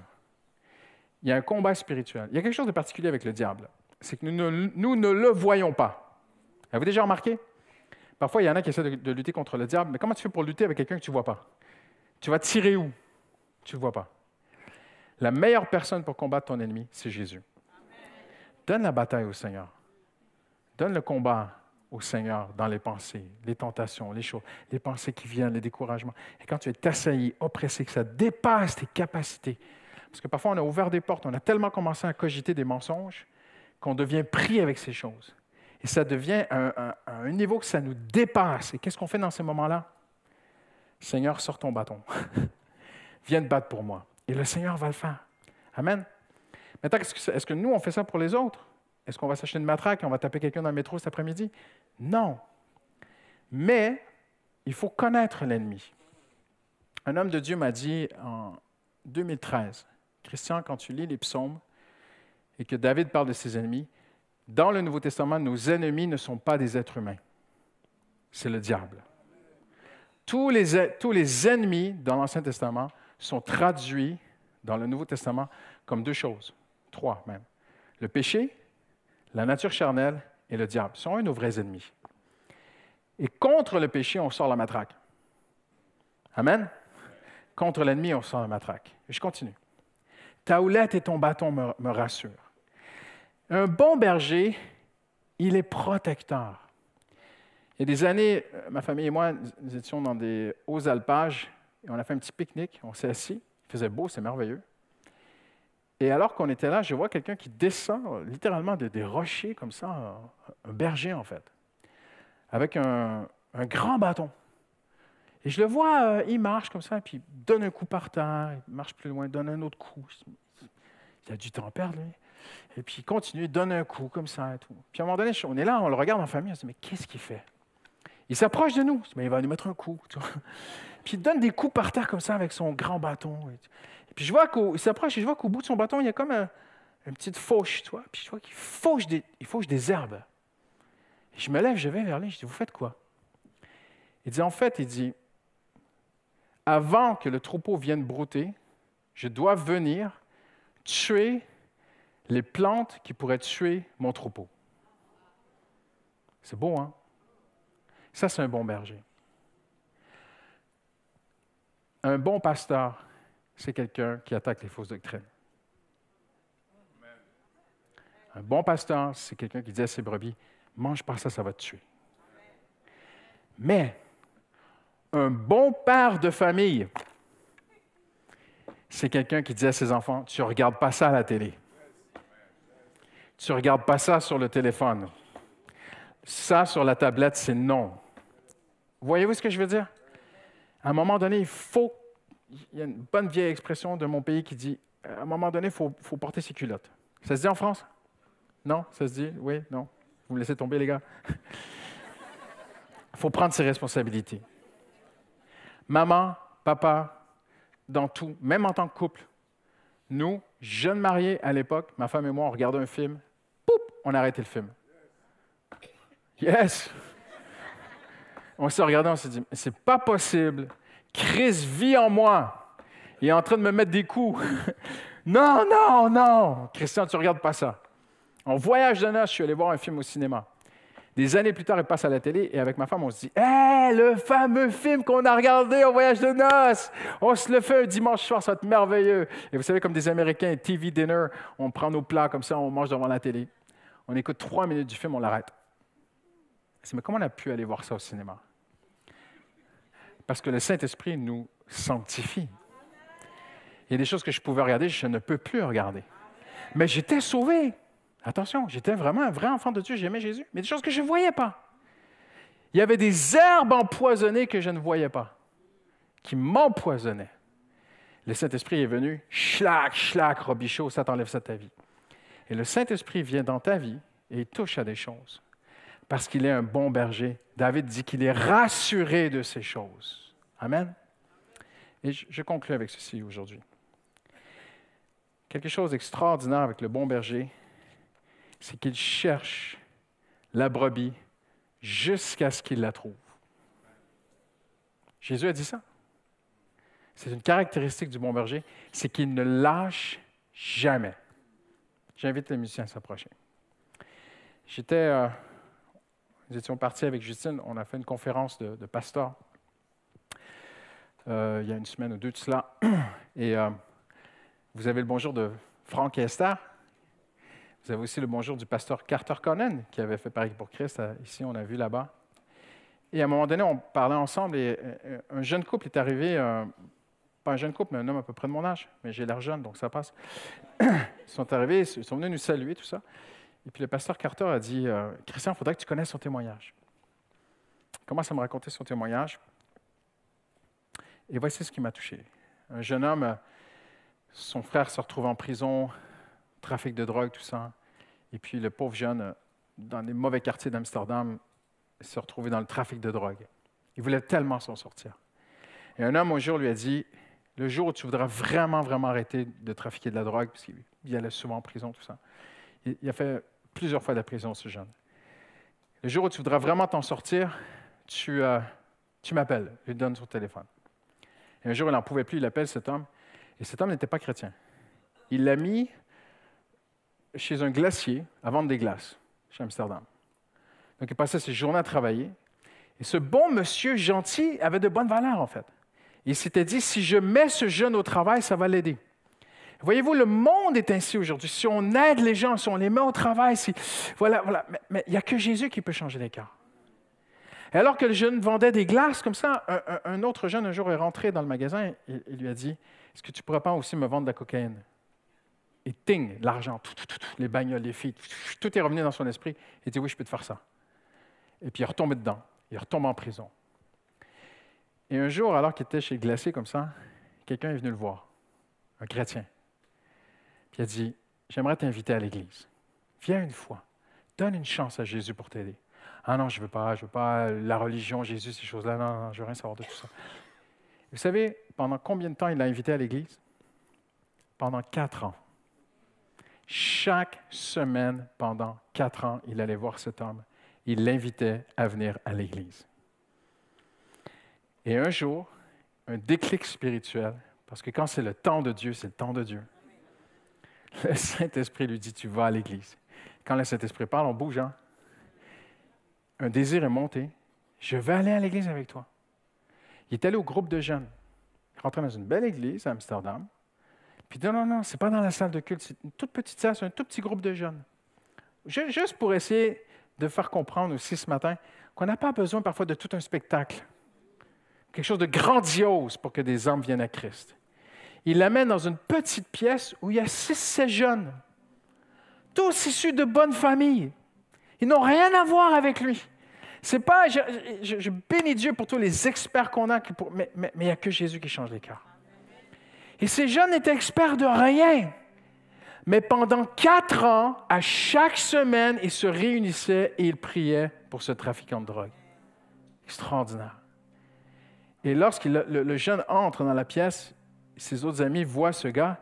Il y a un combat spirituel. Il y a quelque chose de particulier avec le diable. C'est que nous ne le voyons pas. Avez-vous déjà remarqué? Parfois, il y en a qui essaient de lutter contre le diable, mais comment tu fais pour lutter avec quelqu'un que tu ne vois pas? Tu vas tirer où? Tu ne le vois pas. La meilleure personne pour combattre ton ennemi, c'est Jésus. Donne la bataille au Seigneur. Donne le combat au Seigneur dans les pensées, les tentations, les choses, les pensées qui viennent, les découragements. Et quand tu es assailli, oppressé, que ça dépasse tes capacités. Parce que parfois, on a ouvert des portes, on a tellement commencé à cogiter des mensonges qu'on devient pris avec ces choses. Et ça devient un niveau que ça nous dépasse. Et qu'est-ce qu'on fait dans ces moments-là? Seigneur, sors ton bâton. Viens te battre pour moi. Et le Seigneur va le faire. Amen. Maintenant, est-ce que nous, on fait ça pour les autres? Est-ce qu'on va s'acheter une matraque et on va taper quelqu'un dans le métro cet après-midi? Non. Mais il faut connaître l'ennemi. Un homme de Dieu m'a dit en 2013, Christian, quand tu lis les psaumes et que David parle de ses ennemis, dans le Nouveau Testament, nos ennemis ne sont pas des êtres humains. C'est le diable. Tous les ennemis dans l'Ancien Testament sont traduits dans le Nouveau Testament comme deux choses, trois même. Le péché, la nature charnelle et le diable sont nos vrais ennemis. Et contre le péché, on sort la matraque. Amen? Contre l'ennemi, on sort la matraque. Et je continue. Ta houlette et ton bâton me rassurent. Un bon berger, il est protecteur. Il y a des années, ma famille et moi, nous étions dans des hauts alpages et on a fait un petit pique-nique, on s'est assis, il faisait beau, c'est merveilleux. Et alors qu'on était là, je vois quelqu'un qui descend littéralement des rochers comme ça, un berger en fait, avec un grand bâton. Et je le vois, il marche comme ça, puis il donne un coup par terre, il marche plus loin, donne un autre coup. Il a du temps à perdre, lui. Et puis il continue, il donne un coup comme ça et tout. Puis à un moment donné, on est là, on le regarde en famille, on se dit, mais qu'est-ce qu'il fait? Il s'approche de nous, mais il va nous mettre un coup. Tu vois. Puis il donne des coups par terre comme ça avec son grand bâton. Et puis je vois qu'il s'approche et je vois qu'au bout de son bâton, il y a comme une petite fauche, tu vois. Puis je vois qu'il fauche des herbes. Et je me lève, je vais vers lui, je dis, vous faites quoi? Il dit, en fait, avant que le troupeau vienne brouter, je dois venir tuer les plantes qui pourraient tuer mon troupeau. C'est beau, hein? Ça, c'est un bon berger. Un bon pasteur, c'est quelqu'un qui attaque les fausses doctrines. Un bon pasteur, c'est quelqu'un qui dit à ses brebis, « Mange pas ça, ça va te tuer. » Mais un bon père de famille, c'est quelqu'un qui dit à ses enfants, « Tu ne regardes pas ça à la télé. Tu ne regardes pas ça sur le téléphone. Ça, sur la tablette, c'est non. » Voyez-vous ce que je veux dire? À un moment donné, il y a une bonne vieille expression de mon pays qui dit, à un moment donné, il faut porter ses culottes. Ça se dit en France? Non? Ça se dit? Oui? Non? Vous me laissez tomber, les gars? Il faut prendre ses responsabilités. Maman, papa, dans tout, même en tant que couple, nous, jeunes mariés à l'époque, ma femme et moi, on regardait un film, poup, on a arrêté le film. Yes! On s'est regardé, on s'est dit, c'est pas possible. Christ vit en moi. Il est en train de me mettre des coups. Non, non, non. Christian, tu ne regardes pas ça. En voyage de noces, je suis allé voir un film au cinéma. Des années plus tard, il passe à la télé et avec ma femme, on se dit, « Hey, le fameux film qu'on a regardé au voyage de noces! On se le fait un dimanche soir, ça va être merveilleux. » Et vous savez, comme des Américains, TV dinner, on prend nos plats comme ça, on mange devant la télé. On écoute 3 minutes du film, on l'arrête. Mais comment on a pu aller voir ça au cinéma? Parce que le Saint-Esprit nous sanctifie. Il y a des choses que je pouvais regarder, je ne peux plus regarder. Mais j'étais sauvé. Attention, j'étais vraiment un vrai enfant de Dieu, j'aimais Jésus. Mais des choses que je ne voyais pas. Il y avait des herbes empoisonnées que je ne voyais pas, qui m'empoisonnaient. Le Saint-Esprit est venu, schlac, schlac, Robichaud, ça t'enlève ça de ta vie. Et le Saint-Esprit vient dans ta vie et il touche à des choses. Parce qu'il est un bon berger. David dit qu'il est rassuré de ces choses. Amen. Et je conclue avec ceci aujourd'hui. Quelque chose d'extraordinaire avec le bon berger, c'est qu'il cherche la brebis jusqu'à ce qu'il la trouve. Jésus a dit ça. C'est une caractéristique du bon berger, c'est qu'il ne lâche jamais. J'invite les musiciens à s'approcher. Nous étions partis avec Justine, on a fait une conférence de pasteurs il y a une semaine ou deux de cela. Et vous avez le bonjour de Franck et Esther. Vous avez aussi le bonjour du pasteur Carter Conan, qui avait fait Paris pour Christ. Ici, on a vu là-bas. Et à un moment donné, on parlait ensemble et un jeune couple est arrivé, pas un jeune couple, mais un homme à peu près de mon âge, mais j'ai l'air jeune, donc ça passe. Ils sont arrivés, ils sont venus nous saluer, tout ça. Et puis le pasteur Carter a dit, « Christian, il faudrait que tu connaisses son témoignage. » Il commence à me raconter son témoignage. Et voici ce qui m'a touché. Un jeune homme, son frère se retrouve en prison, trafic de drogue, tout ça. Et puis le pauvre jeune, dans les mauvais quartiers d'Amsterdam, se retrouvait dans le trafic de drogue. Il voulait tellement s'en sortir. Et un homme, un jour, lui a dit, « Le jour où tu voudras vraiment, vraiment arrêter de trafiquer de la drogue, parce qu'il allait souvent en prison, tout ça. » Il a fait plusieurs fois de la prison, ce jeune. « Le jour où tu voudras vraiment t'en sortir, tu m'appelles. » Il lui donne son téléphone. Et un jour, il n'en pouvait plus, il appelle cet homme. Et cet homme n'était pas chrétien. Il l'a mis chez un glacier à vendre des glaces, chez Amsterdam. Donc, il passait ses journées à travailler. Et ce bon monsieur gentil avait de bonnes valeurs, en fait. Il s'était dit, si je mets ce jeune au travail, ça va l'aider. Voyez-vous, le monde est ainsi aujourd'hui. Si on aide les gens, si on les met au travail, voilà. Mais il n'y a que Jésus qui peut changer les cœurs. Et alors que le jeune vendait des glaces comme ça, un autre jeune un jour est rentré dans le magasin et il lui a dit, est-ce que tu ne pourrais pas aussi me vendre de la cocaïne? Et ting, l'argent, les bagnoles, les filles, tout est revenu dans son esprit. Il dit, oui, je peux te faire ça. Et puis il est retombé dedans. Il retombe en prison. Et un jour, alors qu'il était chez le glacier comme ça, quelqu'un est venu le voir, un chrétien. Puis il a dit, j'aimerais t'inviter à l'église. Viens une fois. Donne une chance à Jésus pour t'aider. Ah non, je veux pas la religion, Jésus, ces choses-là, non, je veux rien savoir de tout ça. Vous savez, pendant combien de temps il l'a invité à l'église? Pendant 4 ans. Chaque semaine, pendant 4 ans, il allait voir cet homme. Il l'invitait à venir à l'église. Et un jour, un déclic spirituel, parce que quand c'est le temps de Dieu, c'est le temps de Dieu. Le Saint-Esprit lui dit, tu vas à l'église. Quand le Saint-Esprit parle, on bouge, hein? Un désir est monté. Je vais aller à l'église avec toi. Il est allé au groupe de jeunes. Il rentrait dans une belle église à Amsterdam. Puis il dit, non, c'est pas dans la salle de culte, c'est une toute petite salle, c'est un tout petit groupe de jeunes. Juste pour essayer de faire comprendre aussi ce matin qu'on n'a pas besoin parfois de tout un spectacle. Quelque chose de grandiose pour que des hommes viennent à Christ. Il l'amène dans une petite pièce où il y a 6-7 jeunes, tous issus de bonnes familles. Ils n'ont rien à voir avec lui. C'est pas, je bénis Dieu pour tous les experts qu'on a, mais il n'y a que Jésus qui change les cœurs. Et ces jeunes n'étaient experts de rien. Mais pendant 4 ans, à chaque semaine, ils se réunissaient et ils priaient pour ce trafiquant de drogue. Extraordinaire. Et lorsque le jeune entre dans la pièce, ses autres amis voient ce gars,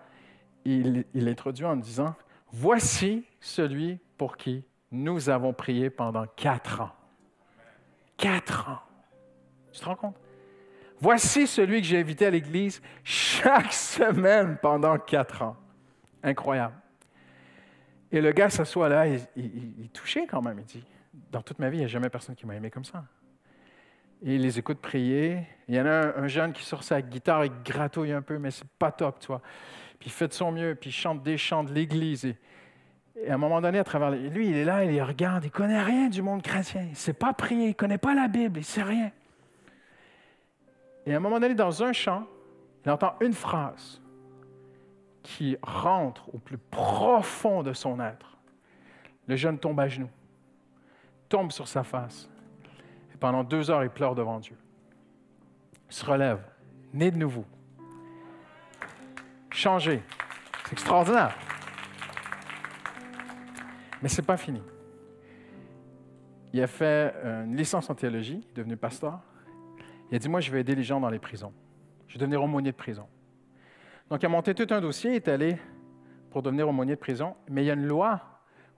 il l'introduit en disant, « Voici celui pour qui nous avons prié pendant 4 ans. » 4 ans. Tu te rends compte? Voici celui que j'ai invité à l'église chaque semaine pendant 4 ans. Incroyable. Et le gars s'assoit là, il est touché quand même. Il dit, dans toute ma vie, il n'y a jamais personne qui m'a aimé comme ça. Et il les écoute prier. Il y en a un jeune qui sort sa guitare, il gratouille un peu, mais c'est pas top, tu vois. Puis il fait de son mieux, puis il chante des chants de l'église. Et à un moment donné, à travers lui, il est là, il regarde, il ne connaît rien du monde chrétien. Il ne sait pas prier, il ne connaît pas la Bible, il ne sait rien. Et à un moment donné, dans un chant, il entend une phrase qui rentre au plus profond de son être. Le jeune tombe à genoux, tombe sur sa face. Et pendant 2 heures, il pleure devant Dieu. Il se relève, né de nouveau. Changé. C'est extraordinaire. Mais ce n'est pas fini. Il a fait une licence en théologie, il est devenu pasteur. Il a dit, moi, je vais aider les gens dans les prisons. Je vais devenir aumônier de prison. Donc, il a monté tout un dossier, il est allé pour devenir aumônier de prison. Mais il y a une loi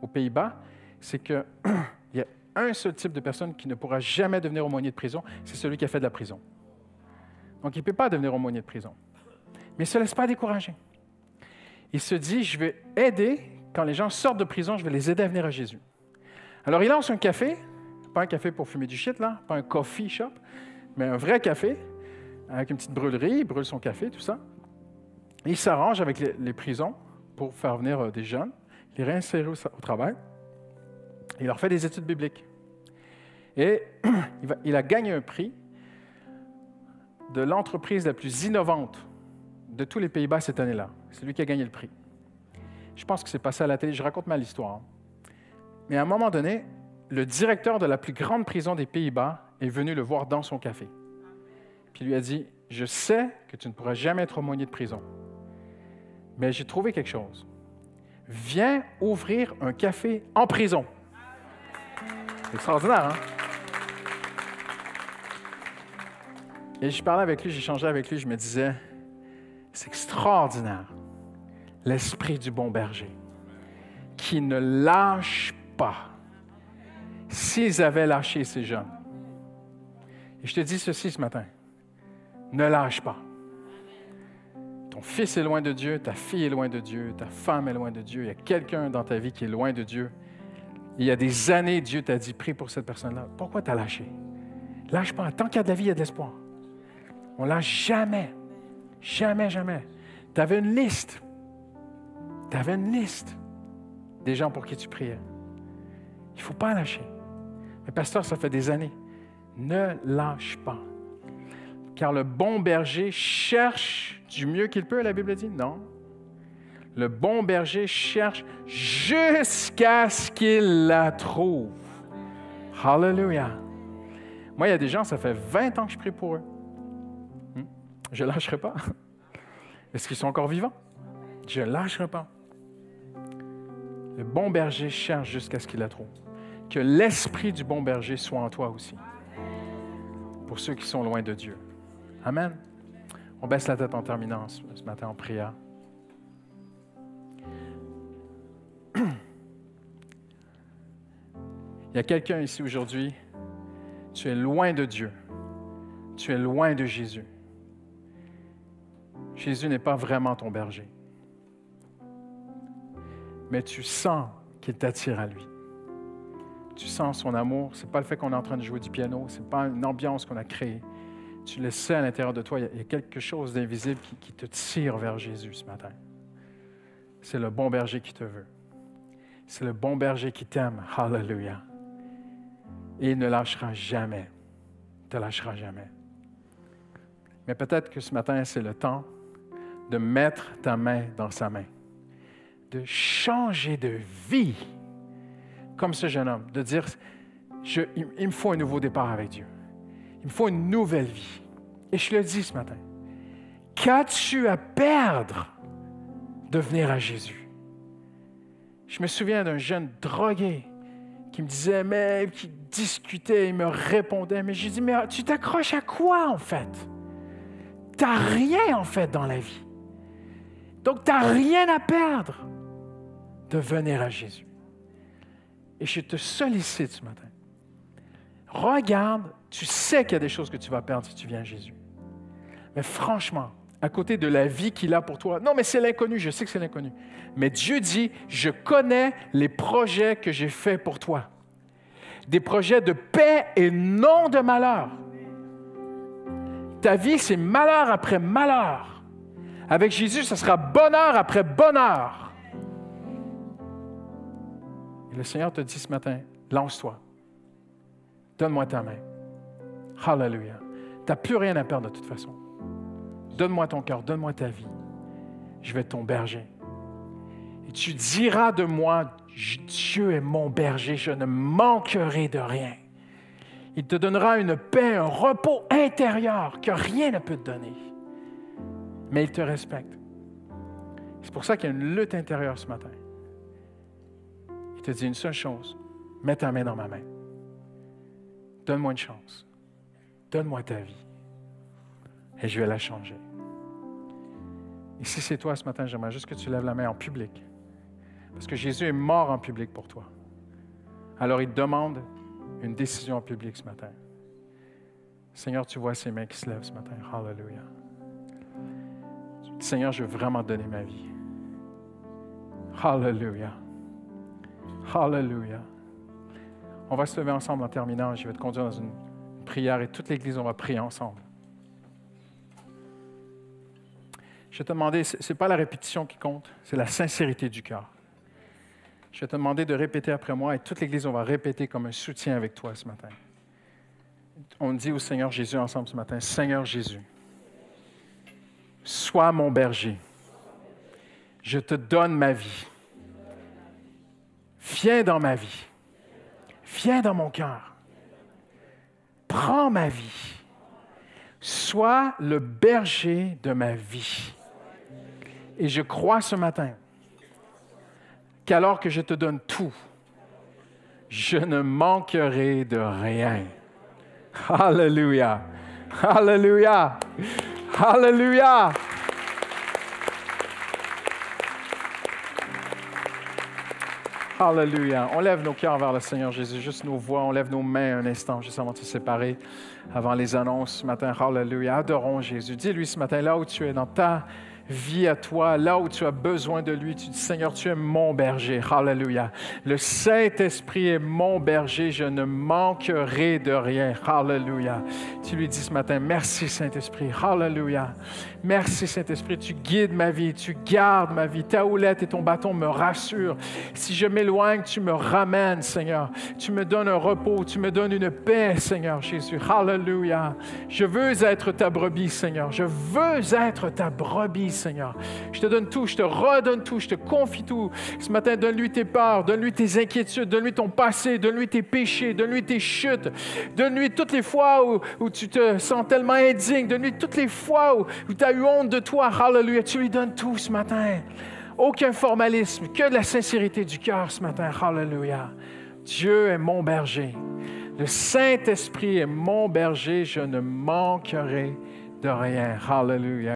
aux Pays-Bas, c'est qu'il y a un seul type de personne qui ne pourra jamais devenir aumônier de prison, c'est celui qui a fait de la prison. Donc, il ne peut pas devenir aumônier de prison. Mais il ne se laisse pas décourager. Il se dit, je vais aider, quand les gens sortent de prison, je vais les aider à venir à Jésus. Alors, il lance un café, pas un café pour fumer du shit, là, pas un coffee shop, mais un vrai café, avec une petite brûlerie, il brûle son café, tout ça. Et il s'arrange avec les prisons pour faire venir des jeunes, les réinsérer au travail. Il leur fait des études bibliques. Et il a gagné un prix de l'entreprise la plus innovante de tous les Pays-Bas cette année-là. C'est lui qui a gagné le prix. Je pense que c'est passé à la télé, je raconte mal l'histoire. Mais à un moment donné, le directeur de la plus grande prison des Pays-Bas est venu le voir dans son café. Puis il lui a dit, « Je sais que tu ne pourras jamais être aumônier de prison, mais j'ai trouvé quelque chose. Viens ouvrir un café en prison. » C'est extraordinaire, hein? Et je parlais avec lui, j'échangeais avec lui, je me disais, c'est extraordinaire, l'esprit du bon berger, qui ne lâche pas. S'ils avaient lâché ces jeunes, et je te dis ceci ce matin, ne lâche pas. Ton fils est loin de Dieu, ta fille est loin de Dieu, ta femme est loin de Dieu, il y a quelqu'un dans ta vie qui est loin de Dieu. Il y a des années, Dieu t'a dit, prie pour cette personne-là. Pourquoi tu as lâché? Lâche pas. Tant qu'il y a de la vie, il y a de l'espoir. On ne lâche jamais. Jamais, jamais. Tu avais une liste. Tu avais une liste des gens pour qui tu priais. Il ne faut pas lâcher. Mais pasteur, ça fait des années. Ne lâche pas. Car le bon berger cherche du mieux qu'il peut, la Bible dit? Non. Le bon berger cherche jusqu'à ce qu'il la trouve. Hallelujah. Moi, il y a des gens, ça fait 20 ans que je prie pour eux. Je ne lâcherai pas. Est-ce qu'ils sont encore vivants? Je ne lâcherai pas. Le bon berger cherche jusqu'à ce qu'il la trouve. Que l'esprit du bon berger soit en toi aussi. Pour ceux qui sont loin de Dieu. Amen. On baisse la tête en terminant ce matin en prière. Il y a quelqu'un ici aujourd'hui, tu es loin de Dieu. Tu es loin de Jésus. Jésus n'est pas vraiment ton berger. Mais tu sens qu'il t'attire à lui. Tu sens son amour. Ce n'est pas le fait qu'on est en train de jouer du piano. Ce n'est pas une ambiance qu'on a créée. Tu le sais à l'intérieur de toi. Il y a quelque chose d'invisible qui te tire vers Jésus ce matin. C'est le bon berger qui te veut. C'est le bon berger qui t'aime. Hallelujah. Et il ne lâchera jamais. Il ne te lâchera jamais. Mais peut-être que ce matin, c'est le temps de mettre ta main dans sa main. De changer de vie. Comme ce jeune homme. De dire, il me faut un nouveau départ avec Dieu. Il me faut une nouvelle vie. Et je le dis ce matin. Qu'as-tu à perdre de venir à Jésus? Je me souviens d'un jeune drogué qui me disait, mais qui discutait, il me répondait. Mais je dis, mais tu t'accroches à quoi en fait? Tu n'as rien en fait dans la vie. Donc tu n'as rien à perdre de venir à Jésus. Et je te sollicite ce matin. Regarde, tu sais qu'il y a des choses que tu vas perdre si tu viens à Jésus. Mais franchement, à côté de la vie qu'il a pour toi, non, mais c'est l'inconnu, je sais que c'est l'inconnu. Mais Dieu dit, je connais les projets que j'ai faits pour toi. Des projets de paix et non de malheur. Ta vie, c'est malheur après malheur. Avec Jésus, ça sera bonheur après bonheur. Et le Seigneur te dit ce matin, lance-toi. Donne-moi ta main. Hallelujah. Tu n'as plus rien à perdre de toute façon. Donne-moi ton cœur, donne-moi ta vie. Je vais être ton berger. Et tu diras de moi, Dieu est mon berger, je ne manquerai de rien. Il te donnera une paix, un repos intérieur que rien ne peut te donner. Mais il te respecte. C'est pour ça qu'il y a une lutte intérieure ce matin. Il te dit une seule chose, mets ta main dans ma main. Donne-moi une chance. Donne-moi ta vie. Et je vais la changer. Et si c'est toi ce matin, j'aimerais juste que tu lèves la main en public. Parce que Jésus est mort en public pour toi. Alors il te demande une décision en public ce matin. Seigneur, tu vois ces mains qui se lèvent ce matin. Hallelujah. Seigneur, je veux vraiment donner ma vie. Hallelujah. Hallelujah. On va se lever ensemble en terminant. Je vais te conduire dans une prière et toute l'Église, on va prier ensemble. Je vais te demander, ce n'est pas la répétition qui compte, c'est la sincérité du cœur. Je vais te demander de répéter après moi et toute l'Église, on va répéter comme un soutien avec toi ce matin. On dit au Seigneur Jésus ensemble ce matin, Seigneur Jésus, sois mon berger. Je te donne ma vie. Viens dans ma vie. Viens dans mon cœur. Prends ma vie. Sois le berger de ma vie. Et je crois ce matin qu'alors que je te donne tout, je ne manquerai de rien. Alléluia! Alléluia! Alléluia! Alléluia. On lève nos cœurs vers le Seigneur Jésus, juste nos voix, on lève nos mains un instant, juste avant de se séparer, avant les annonces ce matin. Alléluia. Adorons Jésus. Dis-lui ce matin, là où tu es dans ta vie à toi, là où tu as besoin de lui, tu dis, Seigneur, tu es mon berger. Alléluia. Le Saint-Esprit est mon berger, je ne manquerai de rien. Alléluia. Tu lui dis ce matin, merci Saint-Esprit. Alléluia. Merci Saint-Esprit, tu guides ma vie, tu gardes ma vie. Ta houlette et ton bâton me rassurent. Si je m'éloigne, tu me ramènes, Seigneur. Tu me donnes un repos, tu me donnes une paix, Seigneur Jésus. Alléluia. Je veux être ta brebis, Seigneur. Je veux être ta brebis, Seigneur. Je te donne tout, je te redonne tout, je te confie tout. Ce matin, donne-lui tes peurs, donne-lui tes inquiétudes, donne-lui ton passé, donne-lui tes péchés, donne-lui tes chutes, donne-lui toutes les fois où tu te sens tellement indigne, donne-lui toutes les fois où tu as eu honte de toi. Alléluia, tu lui donnes tout ce matin. Aucun formalisme, que de la sincérité du cœur ce matin. Alléluia. Dieu est mon berger. Le Saint-Esprit est mon berger, je ne manquerai de rien. Alléluia.